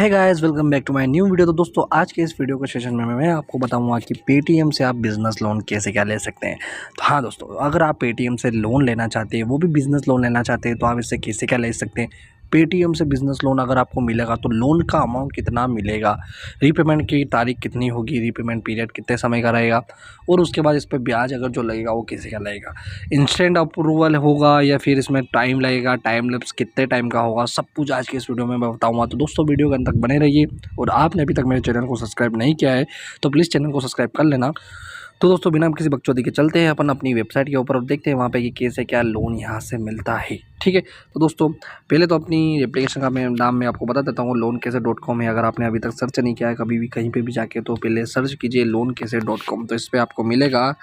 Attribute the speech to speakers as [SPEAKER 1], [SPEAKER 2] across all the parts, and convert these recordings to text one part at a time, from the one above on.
[SPEAKER 1] है guys, welcome back to my new video. तो दोस्तों, आज के इस वीडियो के सेशन में मैं आपको बताऊंगा कि पेटीएम से आप बिज़नेस लोन कैसे क्या ले सकते हैं। तो हाँ दोस्तों, अगर आप पेटीएम से लोन लेना चाहते हैं, वो भी बिज़नेस लोन लेना चाहते हैं, तो आप इससे कैसे क्या ले सकते हैं। पेटीएम से बिज़नेस लोन अगर आपको मिलेगा तो लोन का अमाउंट कितना मिलेगा, रीपेमेंट की तारीख कितनी होगी, रीपेमेंट पीरियड कितने समय का रहेगा, और उसके बाद इस पर ब्याज अगर जो लगेगा वो कैसे क्या लगेगा, इंस्टेंट अप्रूवल होगा या फिर इसमें टाइम लगेगा, टाइम लैप्स कितने टाइम का होगा, सब कुछ आज के इस वीडियो में मैं बताऊंगा। तो दोस्तों, वीडियो के अंत तक बने रहिए, और आपने अभी तक मेरे चैनल को सब्सक्राइब नहीं किया है तो प्लीज़ चैनल को सब्सक्राइब कर लेना। तो दोस्तों, बिना किसी बकचोदी के चलते हैं अपन अपनी वेबसाइट के ऊपर और देखते हैं वहाँ पे कि कैसे क्या लोन यहाँ से मिलता है। ठीक है, तो दोस्तों पहले तो अपनी एप्लीकेशन का नाम मैं आपको बता देता हूँ, loankaise.com है। अगर आपने अभी तक सर्च नहीं किया है कभी भी कहीं पे भी जाके, तो पहले सर्च कीजिए loankaise.com। तो इस पर आपको मिलेगा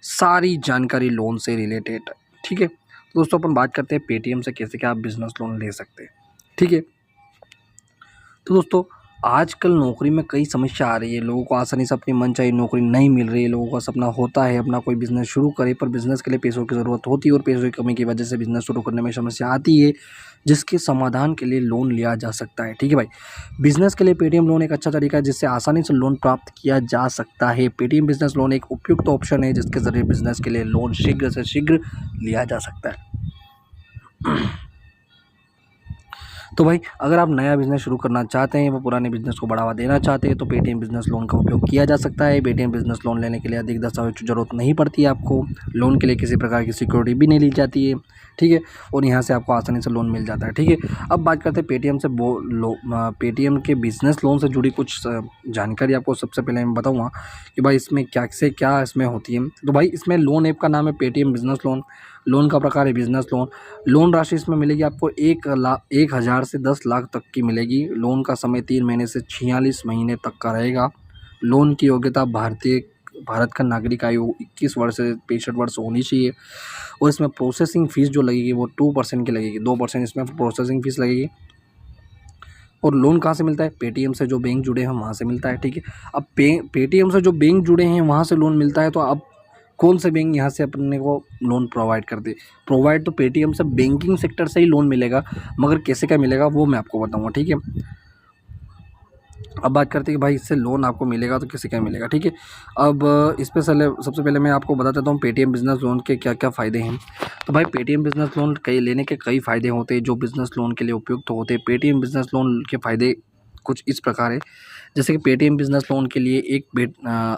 [SPEAKER 1] सारी जानकारी लोन से रिलेटेड। ठीक है, तो दोस्तों अपन बात करते हैं पेटीएम से कैसे क्या आप बिज़नेस लोन ले सकते हैं। ठीक है, तो दोस्तों आजकल नौकरी में कई समस्या आ रही है, लोगों को आसानी से अपनी मनचाही नौकरी नहीं मिल रही है। लोगों का सपना होता है अपना कोई बिज़नेस शुरू करे, पर बिज़नेस के लिए पैसों की ज़रूरत होती है और पैसों की कमी की वजह से बिज़नेस शुरू करने में समस्या आती है, जिसके समाधान के लिए लोन लिया जा सकता है। ठीक है भाई, बिज़नेस के लिए पेटीएम लोन एक अच्छा तरीका है जिससे आसानी से लोन प्राप्त किया जा सकता है। पेटीएम बिज़नेस लोन एक उपयुक्त ऑप्शन है जिसके ज़रिए बिज़नेस के लिए लोन शीघ्र से शीघ्र लिया जा सकता है। तो भाई, अगर आप नया बिज़नेस शुरू करना चाहते हैं, वो पुराने बिज़नेस को बढ़ावा देना चाहते हैं, तो पेटीएम बिज़नेस लोन का उपयोग किया जा सकता है। पेटीएम बिज़नेस लोन लेने के लिए अधिक दस्तावेज की जरूरत नहीं पड़ती है आपको। लोन के लिए किसी प्रकार की सिक्योरिटी भी नहीं ली जाती है। ठीक है, और यहाँ से आपको आसानी से लोन मिल जाता है। ठीक है, अब बात करते हैं पेटीएम से पेटीएम के बिज़नेस लोन से जुड़ी कुछ जानकारी आपको सबसे पहले मैं बताऊँगा कि भाई इसमें क्या से क्या इसमें होती है। तो भाई, इसमें लोन ऐप का नाम है पेटीएम बिज़नेस लोन। लोन का प्रकार है बिज़नेस लोन। लोन राशि इसमें मिलेगी आपको 1,000 से 10 लाख तक की मिलेगी। लोन का समय 3 महीने से 46 महीने तक का रहेगा। लोन की योग्यता भारत का नागरिक आयु 21 वर्ष से 65 वर्ष होनी चाहिए। और इसमें प्रोसेसिंग फ़ीस जो लगेगी वो 2% की लगेगी, 2% इसमें प्रोसेसिंग फ़ीस लगेगी। और लोन कहाँ से मिलता है? पेटीएम से जो बैंक जुड़े हैं वहाँ से मिलता है। ठीक है, अब पेटीएम से जो बैंक जुड़े हैं वहाँ से लोन मिलता है, तो अब कौन से बैंक यहाँ से अपने को लोन प्रोवाइड कर दे? प्रोवाइड तो पेटीएम से बैंकिंग सेक्टर से ही लोन मिलेगा, मगर कैसे क्या मिलेगा वो मैं आपको बताऊँगा। ठीक है, अब बात करते हैं कि भाई इससे लोन आपको मिलेगा तो कैसे क्या मिलेगा। ठीक है, अब इस पे सबसे पहले मैं आपको बता देता हूँ पेटीएम बिज़नेस लोन के क्या क्या फ़ायदे हैं। तो भाई, पेटीएम बिज़नेस लोन लेने के कई फ़ायदे होते हैं जो बिज़नेस लोन के लिए उपयुक्त होते हैं। पेटीएम बिज़नेस लोन के फ़ायदे कुछ इस प्रकार है, जैसे कि पेटीएम बिज़नेस लोन के लिए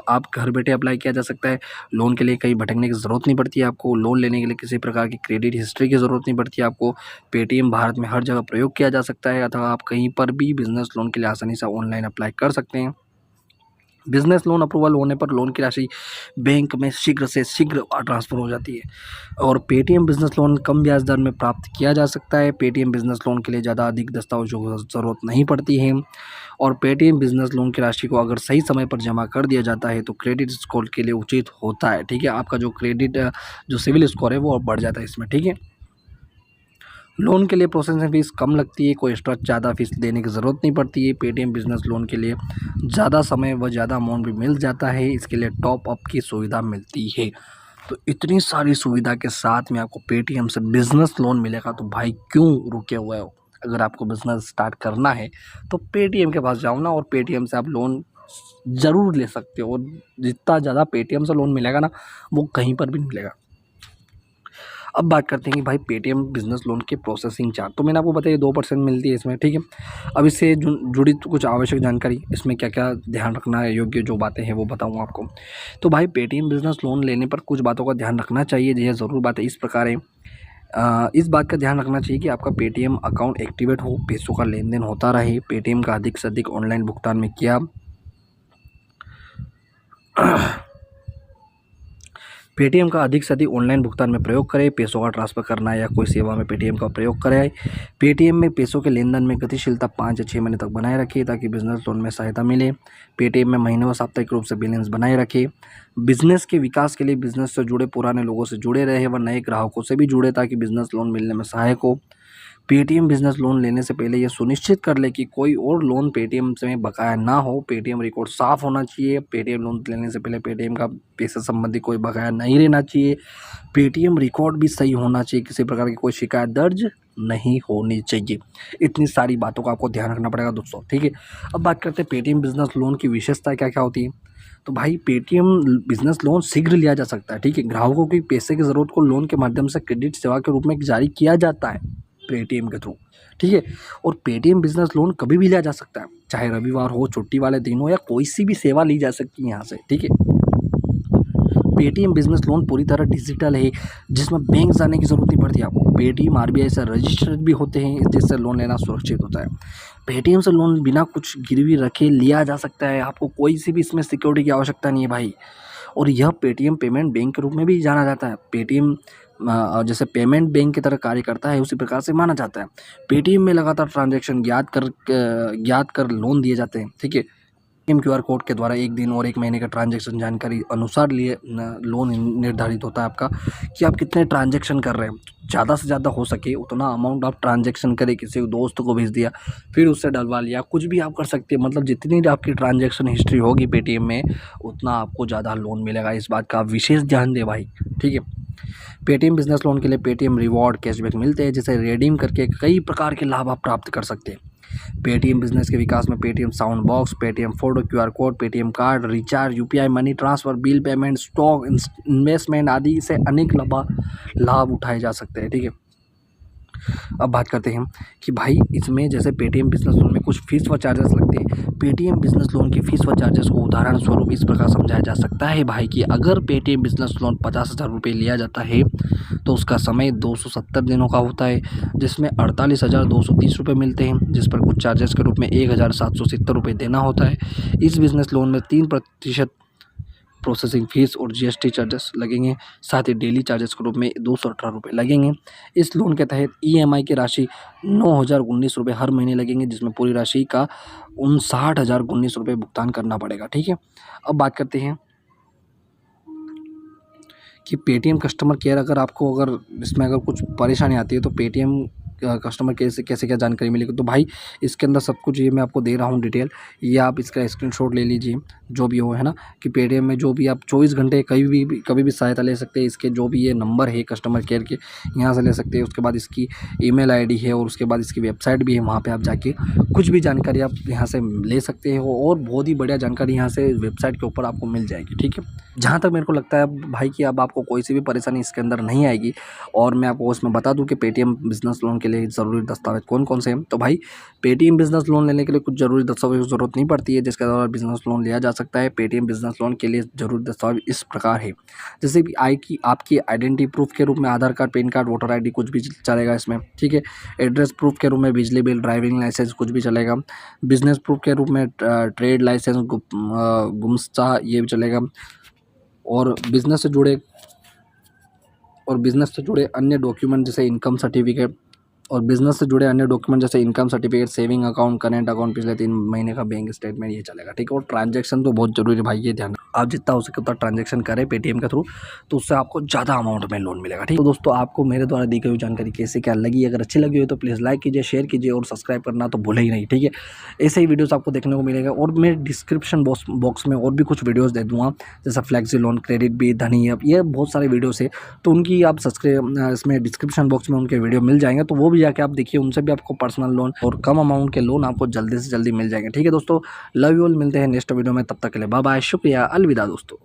[SPEAKER 1] आप घर बैठे अप्लाई किया जा सकता है। लोन के लिए कहीं भटकने की ज़रूरत नहीं पड़ती है आपको। लोन लेने के लिए किसी प्रकार की क्रेडिट हिस्ट्री की ज़रूरत नहीं पड़ती है आपको। पेटीएम भारत में हर जगह प्रयोग किया जा सकता है, अथवा आप कहीं पर भी बिज़नेस लोन के लिए आसानी से ऑनलाइन अप्लाई कर सकते हैं। बिज़नेस लोन अप्रूवल होने पर लोन की राशि बैंक में शीघ्र से शीघ्र ट्रांसफ़र हो जाती है। और पेटीएम बिज़नेस लोन कम ब्याज दर में प्राप्त किया जा सकता है। पेटीएम बिज़नेस लोन के लिए ज़्यादा अधिक दस्तावेजों की ज़रूरत नहीं पड़ती है। और पेटीएम बिज़नेस लोन की राशि को अगर सही समय पर जमा कर दिया जाता है तो क्रेडिट स्कोर के लिए उचित होता है। ठीक है, आपका जो सिविल स्कोर है वो और बढ़ जाता है इसमें। ठीक है, लोन के लिए प्रोसेसिंग फ़ीस कम लगती है, कोई एक्स्ट्रा ज़्यादा फीस देने की ज़रूरत नहीं पड़ती है। पेटीएम बिज़नेस लोन के लिए ज़्यादा समय व ज़्यादा अमाउंट भी मिल जाता है, इसके लिए टॉप अप की सुविधा मिलती है। तो इतनी सारी सुविधा के साथ में आपको पेटीएम से बिज़नेस लोन मिलेगा, तो भाई क्यों रुके हुए हो? अगर आपको बिज़नेस स्टार्ट करना है तो पेटीएम के पास जाओ ना, और पेटीएम से आप लोन ज़रूर ले सकते हो। और जितना ज़्यादा पेटीएम से लोन मिलेगा ना, वो कहीं पर भी नहीं मिलेगा। अब बात करते हैं कि भाई पेटीएम बिज़नेस लोन के प्रोसेसिंग चार्ज, तो मैंने आपको बताया 2% मिलती है इसमें। ठीक है, अब इससे जुड़ी तो कुछ आवश्यक जानकारी, इसमें क्या क्या ध्यान रखना है योग्य जो बातें हैं वो बताऊंगा आपको। तो भाई, पेटीएम बिज़नेस लोन लेने पर कुछ बातों का ध्यान रखना चाहिए। यह ज़रूर बात है इस प्रकार है, इस बात का ध्यान रखना चाहिए कि आपका पेटीएम अकाउंट एक्टिवेट हो, पैसों का लेन देन होता रहे, पेटीएम का अधिक से अधिक ऑनलाइन भुगतान में किया पेटीएम का अधिक से अधिक ऑनलाइन भुगतान में प्रयोग करें। पैसों का ट्रांसफ़र करना या कोई सेवा में पेटीएम का प्रयोग करें। पेटीएम में पैसों के लेन देन में गतिशीलता 5 या 6 महीने तक बनाए रखें ताकि बिजनेस लोन में सहायता मिले। पेटीएम में महीने व साप्ताहिक रूप से बैलेंस बनाए रखें। बिजनेस के विकास के लिए बिजनेस से जुड़े पुराने लोगों से जुड़े रहे व नए ग्राहकों से भी जुड़े ताकि बिजनेस लोन मिलने में सहायक हो। पेटीएम बिजनेस लोन लेने से पहले ये सुनिश्चित कर ले कि कोई और लोन पेटीएम से बकाया ना हो। पेटीएम रिकॉर्ड साफ होना चाहिए। पेटीएम लोन लेने से पहले पेटीएम का पैसे संबंधी कोई बकाया नहीं रहना चाहिए। पेटीएम रिकॉर्ड भी सही होना चाहिए, किसी प्रकार की कोई शिकायत दर्ज नहीं होनी चाहिए। इतनी सारी बातों का आपको ध्यान रखना पड़ेगा दोस्तों, ठीक है। अब बात करते हैं पेटीएम बिजनेस लोन की विशेषता क्या क्या होती है। तो भाई पेटीएम बिजनेस लोन शीघ्र लिया जा सकता है, ठीक है। ग्राहकों की पैसे की ज़रूरत को लोन के माध्यम से क्रेडिट सेवा के रूप में जारी किया जाता है पेटीएम के थ्रू, ठीक है। और पेटीएम बिजनेस लोन कभी भी लिया जा सकता है, चाहे रविवार हो, छुट्टी वाले दिन हो, या कोई सी भी सेवा ली जा सकती है यहाँ से, ठीक है। पेटीएम बिजनेस लोन पूरी तरह डिजिटल है, जिसमें बैंक जाने की ज़रूरत नहीं पड़ती आपको। पेटीएम आरबीआई से रजिस्टर्ड भी होते हैं, जिससे लोन लेना सुरक्षित होता है। पेटीएम से लोन बिना कुछ गिरवी रखे लिया जा सकता है, आपको कोई सी भी इसमें सिक्योरिटी की आवश्यकता नहीं है भाई। और यह पेटीएम पेमेंट बैंक के रूप में भी जाना जाता है। पेटीएम जैसे पेमेंट बैंक की तरह कार्य करता है, उसी प्रकार से माना जाता है। पेटीएम में लगातार ट्रांजैक्शन ज्ञात कर लोन दिए जाते हैं, ठीक है। पेटीएम क्यूआर कोड के द्वारा 1 दिन और 1 महीने का ट्रांजैक्शन जानकारी अनुसार लोन निर्धारित होता है आपका, कि आप कितने ट्रांजैक्शन कर रहे हैं। ज़्यादा से ज़्यादा हो सके उतना अमाउंट आप ट्रांजैक्शन करें, किसी दोस्त को भेज दिया, फिर उससे डलवा लिया, कुछ भी आप कर सकते हैं। मतलब जितनी आपकी ट्रांजैक्शन हिस्ट्री होगी पेटीएम में, उतना आपको ज़्यादा लोन मिलेगा। इस बात का आप विशेष ध्यान दें भाई, ठीक है। पेटीएम बिजनेस लोन के लिए पेटीएम रिवॉर्ड कैशबैक मिलते हैं, जिसे रिडीम करके कई प्रकार के लाभ आप प्राप्त कर सकते हैं। पेटीएम बिजनेस के विकास में Paytm sound box, Paytm photo, QR code, Paytm card, recharge, UPI money transfer, bill payment, stock investment आदि से अनेक लाभ उठाए जा सकते हैं, ठीक है। अब बात करते हैं कि भाई इसमें जैसे पेटीएम बिजनेस लोन में कुछ फीस व चार्जेस लगते हैं। पेटीएम बिजनेस लोन की फीस व चार्जेस को उदाहरण स्वरूप इस प्रकार समझाया जा सकता है भाई, कि अगर पेटीएम बिजनेस लोन 50,000 रुपये लिया जाता है, तो उसका समय 270 दिनों का होता है, जिसमें 48,230 रुपये मिलते हैं, जिस पर कुछ चार्जेस के रूप में 1,770 रुपये देना होता है। इस बिजनेस लोन में 3% प्रोसेसिंग फ़ीस और जीएसटी चार्जेस लगेंगे, साथ ही डेली चार्जेस के रूप में 218 रुपये लगेंगे। इस लोन के तहत ईएमआई की राशि 9,019 रुपये हर महीने लगेंगे, जिसमें पूरी राशि का 59,019 रुपये भुगतान करना पड़ेगा, ठीक है। अब बात करते हैं कि पेटीएम कस्टमर केयर, अगर इसमें कुछ परेशानी आती है तो पेटीएम कस्टमर केयर से कैसे क्या जानकारी मिलेगी। तो भाई इसके अंदर सब कुछ ये मैं आपको दे रहा हूँ डिटेल, ये आप इसका स्क्रीनशॉट ले लीजिए, जो भी हो, है ना। कि पेटीएम में जो भी आप 24 घंटे कभी भी सहायता ले सकते हैं। इसके जो भी ये नंबर है कस्टमर केयर के, यहाँ से ले सकते हैं। उसके बाद इसकी ईमेल आईडी है, और उसके बाद इसकी वेबसाइट भी है, वहाँ पर आप जाके कुछ भी जानकारी आप यहाँ से ले सकते हो, और बहुत ही बढ़िया जानकारी यहाँ से वेबसाइट के ऊपर आपको मिल जाएगी, ठीक है। जहाँ तक मेरे को लगता है भाई कि अब आपको कोई सी भी परेशानी इसके अंदर नहीं आएगी। और मैं आपको उसमें बता दूं कि पेटीएम बिजनेस लोन के लिए ज़रूरी दस्तावेज कौन कौन से हैं। तो भाई पेटीएम बिजनेस लोन लेने के लिए कुछ ज़रूरी दस्तावेज की ज़रूरत नहीं पड़ती है, जिसके द्वारा बिजनेस लोन लिया जा सकता है। पेटीएम बिजनेस लोन के लिए ज़रूरी दस्तावेज इस प्रकार है, जैसे कि आपकी आइडेंटिटी प्रूफ के रूप में Aadhaar card, PAN card, voter ID कुछ भी चलेगा इसमें, ठीक है। एड्रेस प्रूफ के रूप में बिजली बिल, ड्राइविंग लाइसेंस कुछ भी चलेगा। बिजनेस प्रूफ के रूप में ट्रेड लाइसेंस, गुमस्ता ये भी चलेगा। और बिज़नेस से जुड़े अन्य डॉक्यूमेंट जैसे income certificate, saving account, current account, पिछले 3 महीने का बैंक स्टेटमेंट, ये चलेगा, ठीक है। और ट्रांजैक्शन तो बहुत जरूरी है भाई, ये ध्यान आप जितना हो सके उतना ट्रांजैक्शन करें पेटीएम के थ्रू, तो उससे आपको ज़्यादा अमाउंट में लोन मिलेगा, ठीक है। तो दोस्तों आपको मेरे द्वारा दी गई जानकारी कैसे क्या लगी, अगर अच्छी लगी हो तो प्लीज़ लाइक कीजिए, शेयर कीजिए, और सब्सक्राइब करना तो भूले ही नहीं, ठीक है। ऐसे ही वीडियोज़ आपको देखने को मिलेगा, और मैं डिस्क्रिप्शन बॉक्स में और भी कुछ वीडियोज़ दे दूँगा, जैसा फ्लेक्सी लोन, क्रेडिट भी, धनी ऐप, ये बहुत सारे वीडियोज़ है। तो उनकी आप इसमें डिस्क्रिप्शन बॉक्स में उनके वीडियो मिल जाएंगे, तो वो भी जाके आप देखिए, उनसे भी आपको पर्सनल लोन और कम अमाउंट के लोन आपको जल्दी से जल्दी मिल जाएंगे, ठीक है दोस्तों। लव यू ऑल, मिलते हैं नेक्स्ट वीडियो में, तब तक के लिए बाय बाय, शुक्रिया, अलविदा दोस्तों।